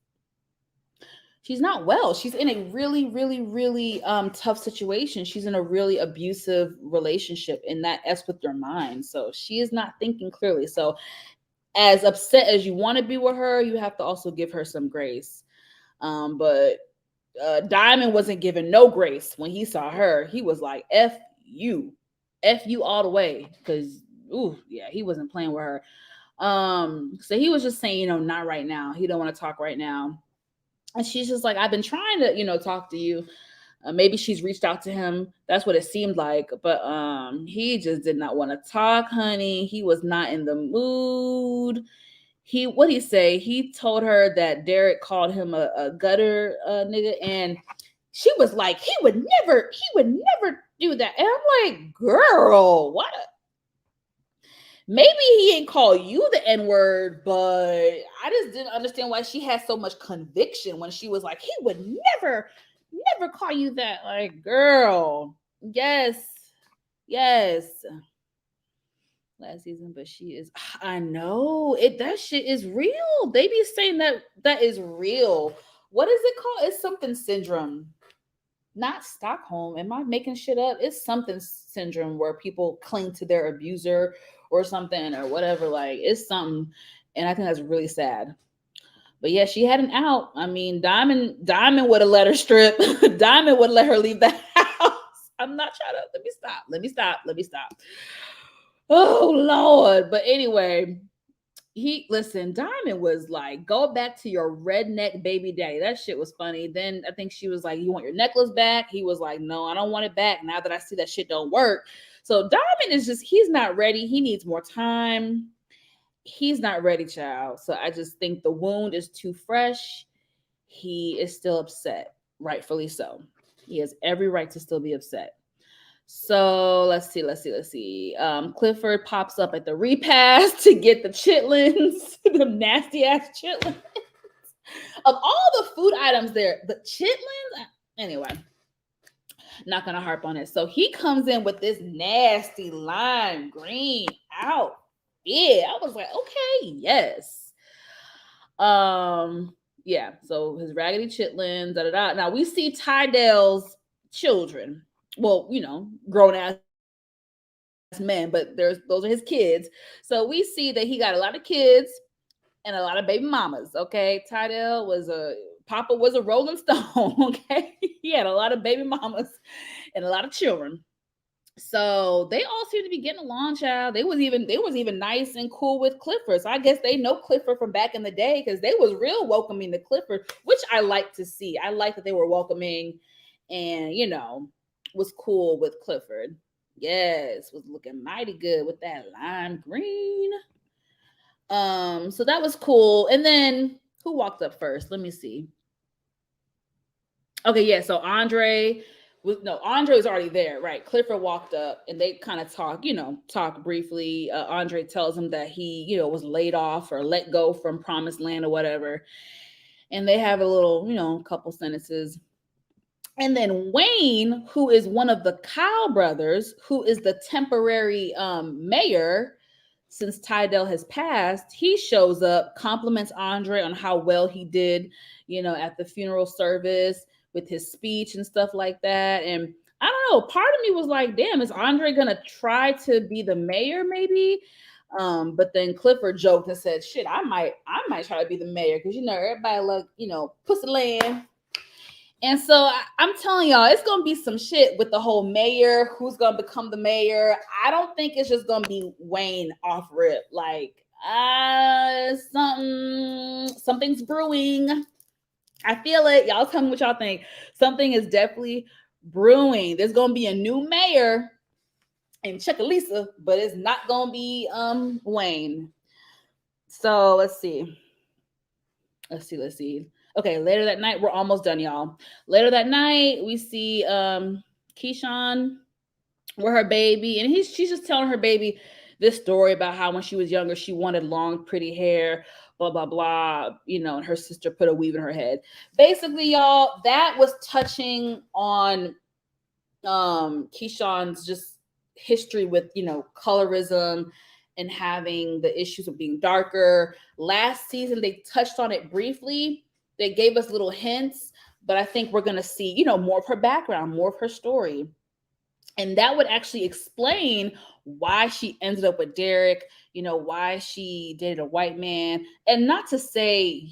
not well. She's in a really, really, really tough situation. She's in a really abusive relationship, and that F's with your mind. So she is not thinking clearly. So as upset as you want to be with her, you have to also give her some grace. But Diamond wasn't given no grace when he saw her. He was like, F you all the way. Because, he wasn't playing with her. So he was just saying, not right now. He don't want to talk right now. And she's just like, I've been trying to, talk to you. Maybe she's reached out to him. That's what it seemed like. But he just did not want to talk, honey. He was not in the mood. What'd he say? He told her that Derek called him a gutter nigga. And she was like, he would never do that. And I'm like, girl, what? Maybe he ain't call you the N-word, but I just didn't understand why she had so much conviction when she was like, he would never call you that. Like, girl, yes. Last season, but she is, I know that shit is real. They be saying that is real. What is it called? It's something syndrome. Not Stockholm. Am I making shit up? It's something syndrome where people cling to their abuser or something or whatever. Like, it's something. And I think that's really sad. But yeah, she had an out. I mean, Diamond would have let her strip. Diamond would let her leave the house. I'm not trying to, let me stop. Oh Lord. But anyway, Diamond was like, go back to your redneck baby daddy. That shit was funny. Then I think she was like, you want your necklace back? He was like, no, I don't want it back. Now that I see that shit don't work. So Diamond is just, he's not ready. He needs more time. He's not ready, child. So I just think the wound is too fresh. He is still upset, rightfully so. He has every right to still be upset. So let's see. Clifford pops up at the repast to get the chitlins, the nasty ass chitlins. Of all the food items there, the chitlins. Anyway, not gonna harp on it. So he comes in with this nasty lime green out. Yeah, I was like, okay, yes. Yeah. So his raggedy chitlins, da da da. Now we see Tydell's children. Well, grown ass men, but those are his kids. So we see that he got a lot of kids and a lot of baby mamas. Okay, Tydell was a Papa was a Rolling Stone. Okay, he had a lot of baby mamas and a lot of children. So they all seem to be getting along, child. They was even nice and cool with Clifford. So I guess they know Clifford from back in the day because they was real welcoming to Clifford, which I like to see. I like that they were welcoming and was cool with Clifford. Yes, was looking mighty good with that lime green. So that was cool. And then who walked up first? Let me see. Okay, yeah. So Andre was already there, right? Clifford walked up and they kind of talk briefly. Andre tells him that he, was laid off or let go from Promised Land or whatever. And they have a little, couple sentences. And then Wayne, who is one of the Kyle brothers, who is the temporary mayor since Tydell has passed, he shows up, compliments Andre on how well he did, at the funeral service with his speech and stuff like that. And I don't know, part of me was like, damn, is Andre gonna try to be the mayor maybe? But then Clifford joked and said, shit, I might try to be the mayor because everybody like, pussy land. And so I'm telling y'all, it's gonna be some shit with the whole mayor. Who's gonna become the mayor? I don't think it's just gonna be Wayne off rip. Like, something's brewing. I feel it. Y'all tell me what y'all think. Something is definitely brewing. There's gonna be a new mayor in Chuckalisa, but it's not gonna be Wayne. So let's see. Okay, later that night, we're almost done, y'all. Later that night, we see Keyshawn with her baby, and she's just telling her baby this story about how when she was younger, she wanted long, pretty hair, blah, blah, blah, and her sister put a weave in her head. Basically, y'all, that was touching on Keyshawn's just history with, colorism and having the issues of being darker. Last season, they touched on it briefly. They gave us little hints, but I think we're going to see, more of her background, more of her story. And that would actually explain why she ended up with Derek, why she dated a white man. And not to say,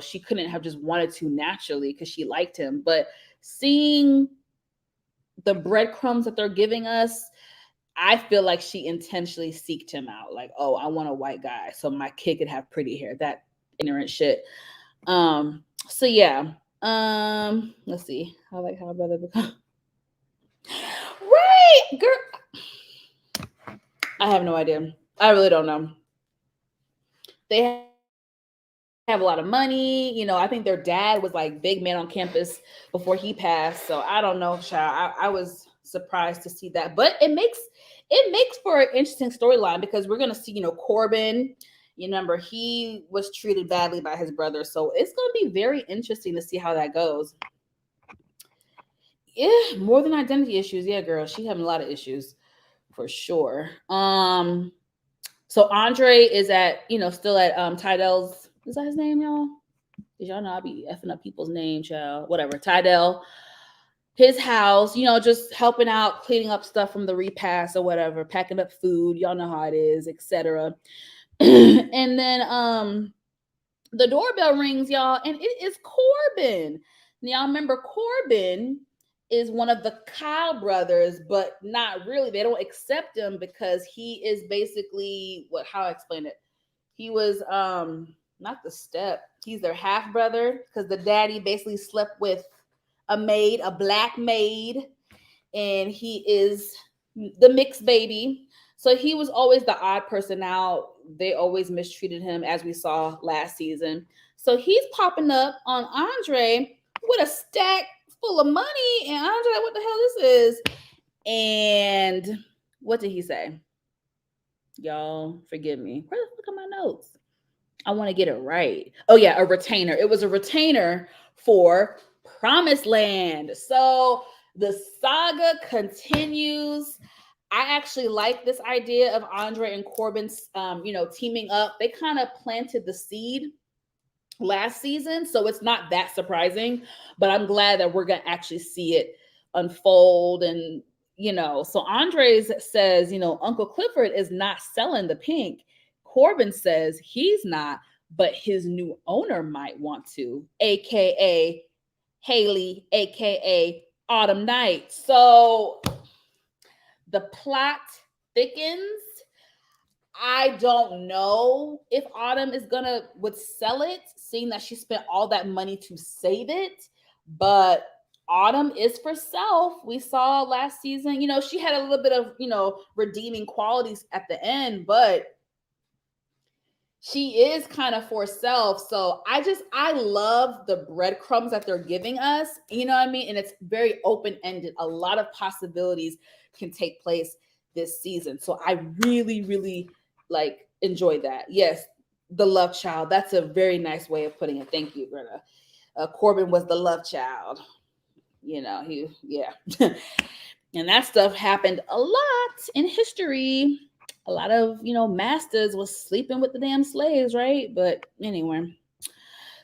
she couldn't have just wanted to naturally because she liked him, but seeing the breadcrumbs that they're giving us, I feel like she intentionally seeked him out. Like, oh, I want a white guy so my kid could have pretty hair. That ignorant shit. So yeah. Let's see. I like how brother become. Right, girl. I have no idea. I really don't know. They have a lot of money. I think their dad was like big man on campus before he passed. So I don't know, child. I was surprised to see that, but it makes for an interesting storyline because we're gonna see, Corbin. You remember he was treated badly by his brother, so it's gonna be very interesting to see how that goes. Yeah, more than identity issues. Yeah, girl, she having a lot of issues for sure. So Andre is at, still at Tydell's. Is that his name, y'all? Did y'all know I be effing up people's names, y'all? Whatever. Tydell, his house, just helping out, cleaning up stuff from the repast or whatever, packing up food. Y'all know how it is, etc. And then the doorbell rings, y'all, and it is Corbin. Now, y'all remember Corbin is one of the Kyle brothers, but not really. They don't accept him because he is basically what, how I explain it. He was not the step. He's their half brother because the daddy basically slept with a maid, a black maid, and he is the mixed baby. So he was always the odd person out. They always mistreated him, as we saw last season. So he's popping up on Andre with a stack full of money, and Andre, what the hell this is? And what did he say? Y'all, forgive me. Where the fuck are my notes? I want to get it right. Oh yeah, a retainer. It was a retainer for Promised Land. So the saga continues. I actually like this idea of Andre and Corbin, teaming up. They kind of planted the seed last season, so it's not that surprising. But I'm glad that we're gonna actually see it unfold. And so Andres says, Uncle Clifford is not selling the pink. Corbin says he's not, but his new owner might want to, aka Haley, aka Autumn Night. So the plot thickens. I don't know if Autumn would sell it, seeing that she spent all that money to save it. But Autumn is for self. We saw last season, she had a little bit of, redeeming qualities at the end, but she is kind of for self. So I love the breadcrumbs that they're giving us, you know what I mean? And it's very open-ended. A lot of possibilities can take place this season. So I really, really enjoy that. Yes, the love child. That's a very nice way of putting it. Thank you, Greta. Corbin was the love child. And that stuff happened a lot in history. A lot of, masters was sleeping with the damn slaves, right? But anyway.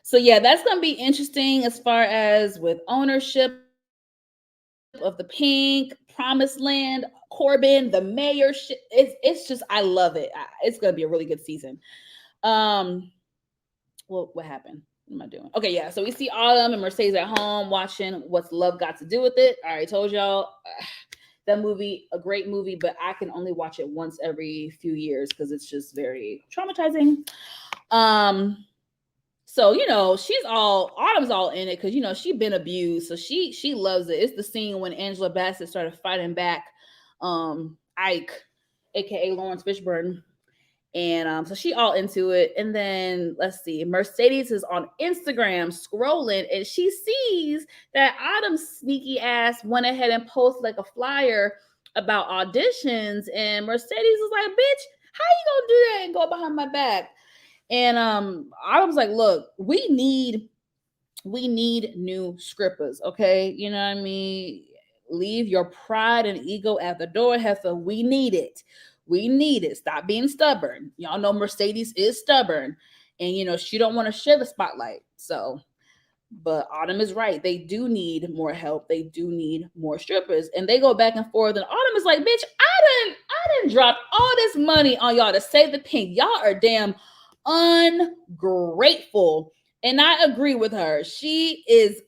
So yeah, that's going to be interesting as far as with ownership of the pink, Promised Land, Corbin, the mayor. It's just, I love it. It's going to be a really good season. Well, what happened? What am I doing? Okay, yeah. So we see Autumn and Mercedes at home watching What's Love Got to Do with It. I already told y'all. That movie, a great movie, but I can only watch it once every few years because it's just very traumatizing. So Autumn's all in it because she's been abused, so she loves it. It's the scene when Angela Bassett started fighting back Ike, aka Lawrence Fishburne. And so she all into it. And then let's see, Mercedes is on Instagram scrolling, and she sees that Autumn's sneaky ass went ahead and posted a flyer about auditions. And Mercedes is like, "Bitch, how you gonna do that and go behind my back?" And Autumn's like, "Look, we need new scrippers, okay? You know what I mean? Leave your pride and ego at the door, heifer. We need it. We need it. Stop being stubborn. Y'all know Mercedes is stubborn, and she don't want to share the spotlight. So, but Autumn is right. They do need more help. They do need more strippers, and they go back and forth. And Autumn is like, "Bitch, I didn't drop all this money on y'all to save the pink. Y'all are damn ungrateful." And I agree with her. She is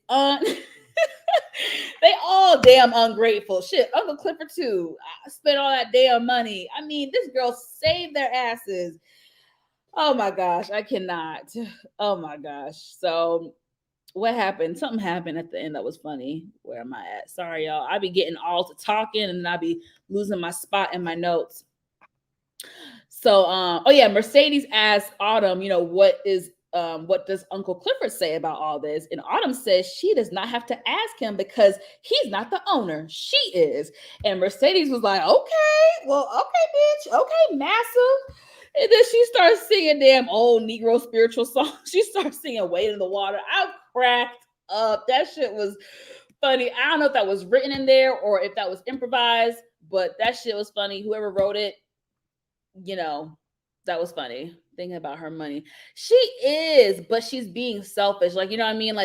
they all damn ungrateful. Shit, Uncle Clifford too. I spent all that damn money. I mean, this girl saved their asses. Oh my gosh, I cannot. Oh my gosh. So what happened? Something happened at the end that was funny. Where am I at? Sorry, y'all. I be getting all to talking and I be losing my spot in my notes. So Mercedes asked Autumn, what does Uncle Clifford say about all this? And Autumn says she does not have to ask him because he's not the owner. She is. And Mercedes was like, "Okay, well, okay, bitch. Okay, massa." And then she starts singing damn old Negro spiritual songs. She starts singing "Wade in the Water." I cracked up. That shit was funny. I don't know if that was written in there or if that was improvised, but that shit was funny. Whoever wrote it, that was funny. Thinking about her money. She is, but she's being selfish. You know what I mean?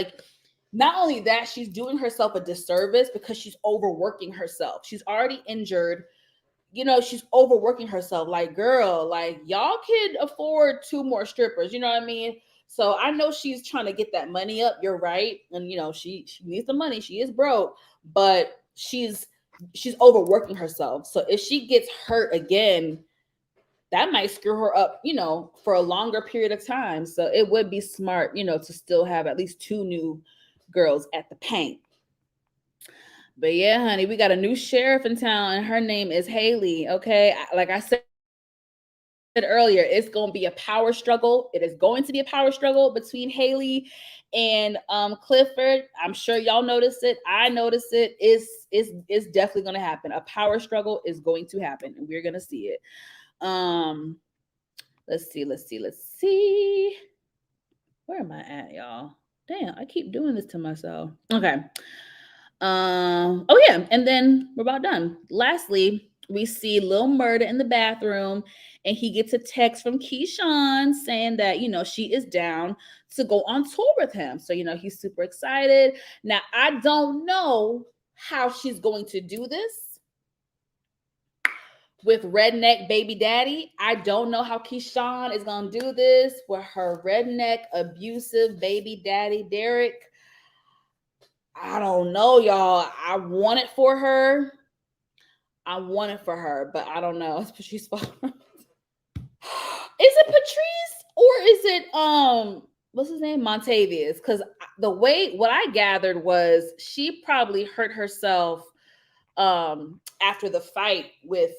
Not only that, she's doing herself a disservice because she's overworking herself. She's already injured. She's overworking herself. Girl, y'all can afford 2 more strippers. You know what I mean? So I know she's trying to get that money up. You're right. And she needs the money. She is broke, but she's overworking herself. So if she gets hurt again, that might screw her up, for a longer period of time. So it would be smart, to still have at least 2 new girls at the paint. But yeah, honey, we got a new sheriff in town, and her name is Haley. Okay, like I said earlier, it's going to be a power struggle. It is going to be a power struggle between Haley and Clifford. I'm sure y'all noticed it. I noticed it. It's definitely going to happen. A power struggle is going to happen, and we're going to see it. Let's see. Where am I at, y'all? Damn, I keep doing this to myself. Okay. Oh yeah, and then we're about done. Lastly, we see Lil Murda in the bathroom, and he gets a text from Keyshawn saying that she is down to go on tour with him. So he's super excited. Now I don't know how she's going to do this with redneck baby daddy. I don't know how Keyshawn is gonna do this with her redneck abusive baby daddy Derek. I don't know, y'all. I want it for her, but I don't know. It's Patrice's fault. Is it Patrice or is it what's his name? Montavious? Because what I gathered was she probably hurt herself after the fight with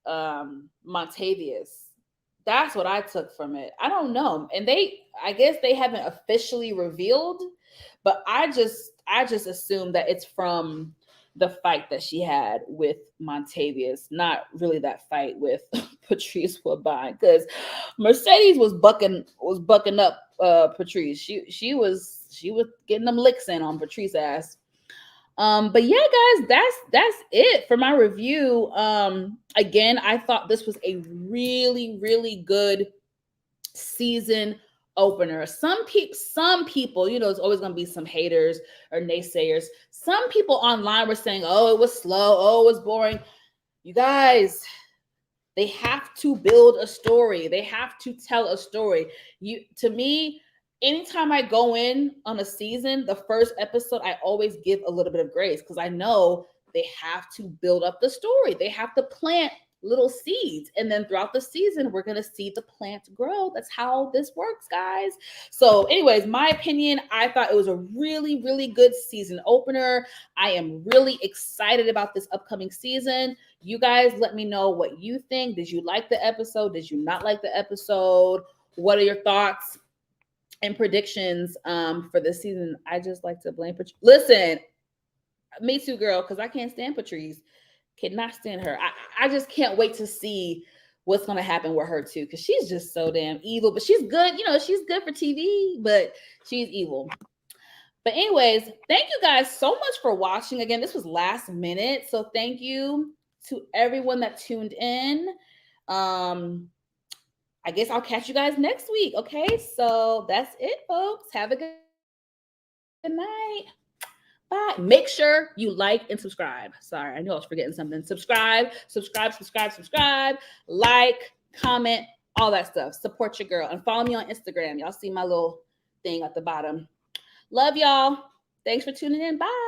Montavious. That's what I took from it. I don't know. And I guess they haven't officially revealed, but I just assumed that it's from the fight that she had with Montavious, not really that fight with Patrice Woodbine, because Mercedes was bucking up Patrice. She was getting them licks in on Patrice's ass. But yeah, guys, that's it for my review. Again, I thought this was a really, really good season opener. Some people, there's always gonna be some haters or naysayers. Some people online were saying, oh, it was slow, oh, it was boring. You guys, they have to build a story. They have to tell a story. To me, anytime I go in on a season, the first episode, I always give a little bit of grace because I know they have to build up the story. They have to plant little seeds. And then throughout the season, we're going to see the plant grow. That's how this works, guys. So anyways, my opinion, I thought it was a really, really good season opener. I am really excited about this upcoming season. You guys let me know what you think. Did you like the episode? Did you not like the episode? What are your thoughts and predictions for this season? I just like to blame Patrice. Listen, me too, girl, because I can't stand Patrice. Cannot stand her. I just can't wait to see what's going to happen with her too, because she's just so damn evil. But she's good. She's good for TV, but she's evil. But anyways, thank you guys so much for watching. Again, this was last minute, so thank you to everyone that tuned in. I guess I'll catch you guys next week. Okay, so that's it, folks. Have a good night. Bye. Make sure you like and subscribe. Sorry, I knew I was forgetting something. Subscribe. Like, comment, all that stuff. Support your girl. And follow me on Instagram. Y'all see my little thing at the bottom. Love y'all. Thanks for tuning in. Bye.